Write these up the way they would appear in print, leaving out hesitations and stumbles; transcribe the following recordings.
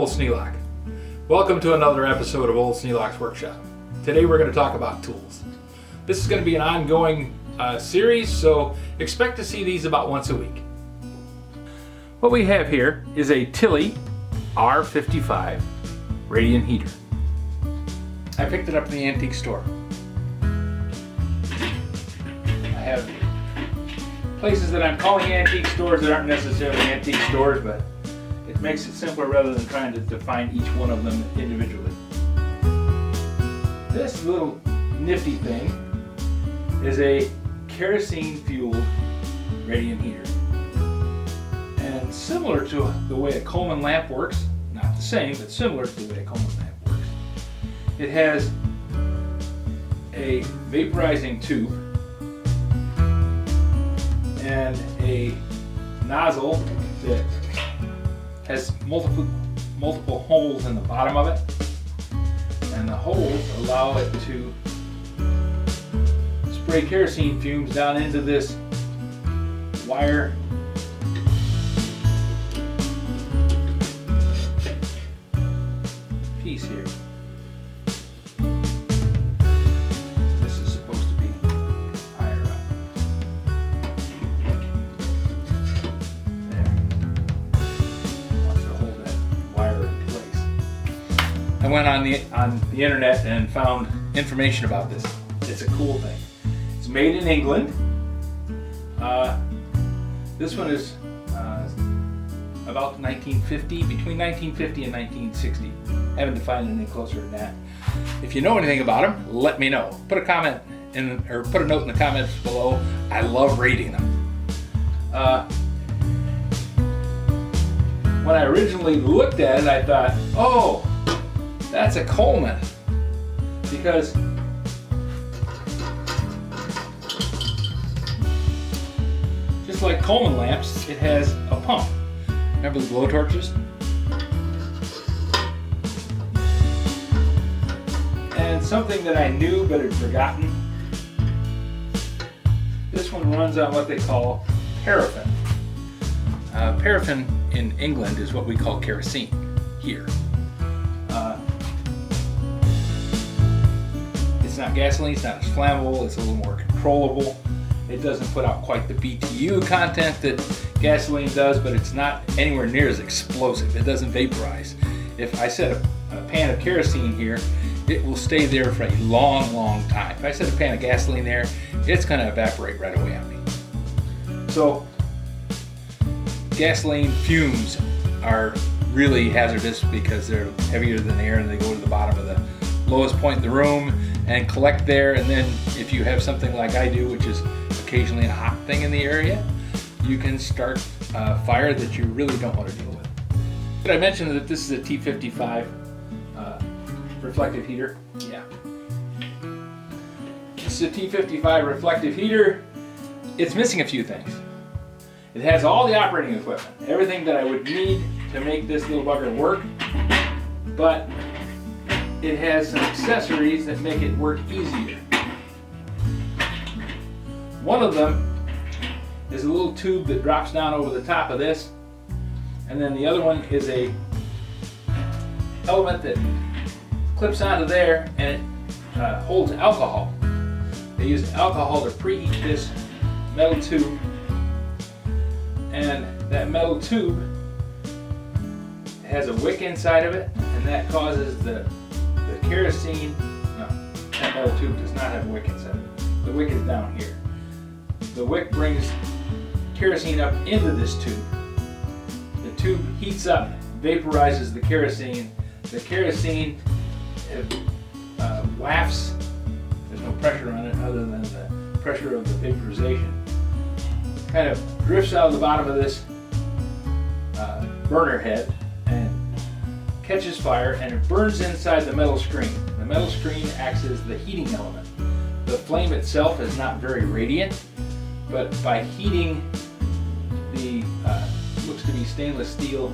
Old Sneelock. Welcome to another episode of Old Sneelock's Workshop. Today we're going to talk about tools. This is going to be an ongoing series, so expect to see these about once a week. What we have here is a Tilley R55 radiant heater. I picked it up in the antique store. I have places that I'm calling antique stores that aren't necessarily antique stores, but it makes it simpler rather than trying to define each one of them individually. This little nifty thing is a kerosene-fueled radiant heater. And similar to the way a Coleman lamp works, not the same, but similar to the way a Coleman lamp works, it has a vaporizing tube and a nozzle that has multiple holes in the bottom of it, and the holes allow it to spray kerosene fumes down into this wire piece here. This is supposed to be higher up. There. Wants to hold that wire in place. I went on the internet and found information about this. It's a cool thing. It's made in England. This one is about 1950, between 1950 and 1960. I haven't defined anything closer than that. If you know anything about them, let me know. Put a comment in, or put a note in the comments below. I love reading them. When I originally looked at it, I thought, oh, that's a Coleman, because just like Coleman lamps, it has a pump. Remember the blow torches? And something that I knew but had forgotten, this one runs on what they call paraffin. Paraffin in England is what we call kerosene here. It's not gasoline, it's not as flammable, it's a little more controllable. It doesn't put out quite the BTU content that gasoline does, but it's not anywhere near as explosive. It doesn't vaporize. If I set a pan of kerosene here, it will stay there for a long, long time. If I set a pan of gasoline there, it's going to evaporate right away on me. So gasoline fumes are really hazardous because they're heavier than air and they go to the bottom of the lowest point in the room and collect there, and then if you have something like I do, which is occasionally a hot thing in the area, you can start a fire that you really don't want to deal with. Did I mention that this is a T55 reflective heater? Yeah. This is a T55 reflective heater. It's missing a few things. It has all the operating equipment, everything that I would need to make this little bugger work, but it has some accessories that make it work easier. One of them is a little tube that drops down over the top of this, and then the other one is a element that clips onto there and it holds alcohol. They use alcohol to preheat this metal tube, and that metal tube has a wick inside of it, and that causes the kerosene. No, that metal tube does not have a wick inside of it. The wick is down here. The wick brings kerosene up into this tube. The tube heats up, vaporizes the kerosene. The kerosene wafts. There's no pressure on it other than the pressure of the vaporization. Kind of drifts out of the bottom of this burner head and catches fire, and it burns inside the metal screen. The metal screen acts as the heating element. The flame itself is not very radiant, but by heating the looks to be stainless steel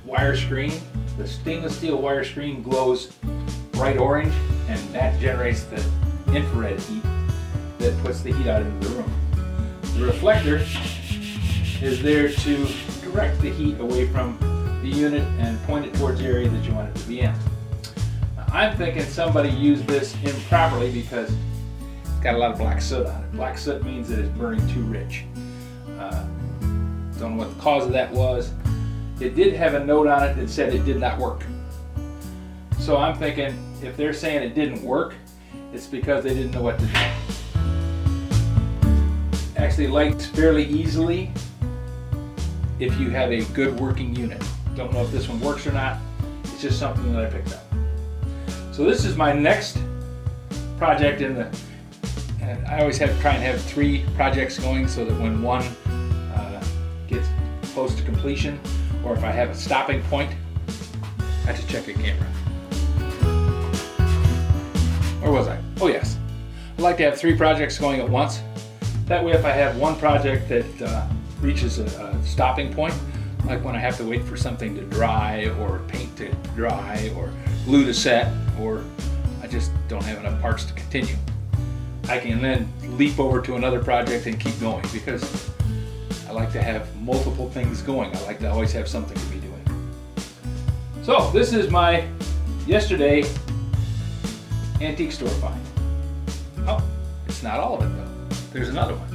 wire screen, the stainless steel wire screen glows bright orange, and that generates the infrared heat that puts the heat out into the room. The reflector is there to direct the heat away from the unit and point it towards the area that you want it to be in. Now, I'm thinking somebody used this improperly because it's got a lot of black soot on it. Black soot means that it's burning too rich. Don't know what the cause of that was. It did have a note on it that said it did not work. So I'm thinking if they're saying it didn't work, it's because they didn't know what to do. Actually lights fairly easily if you have a good working unit. Don't know if this one works or not. It's just something that I picked up. So this is my next project in the, and I always try and have 3 projects going so that when one gets close to completion, or if I have a stopping point, I have to check a camera. Where was I? Oh yes. I like to have 3 projects going at once. That way if I have one project that reaches a stopping point, like when I have to wait for something to dry or paint to dry or glue to set, or I just don't have enough parts to continue, I can then leap over to another project and keep going because I like to have multiple things going. I like to always have something to be doing. So this is my yesterday antique store find. Oh, it's not all of it though. There's another one.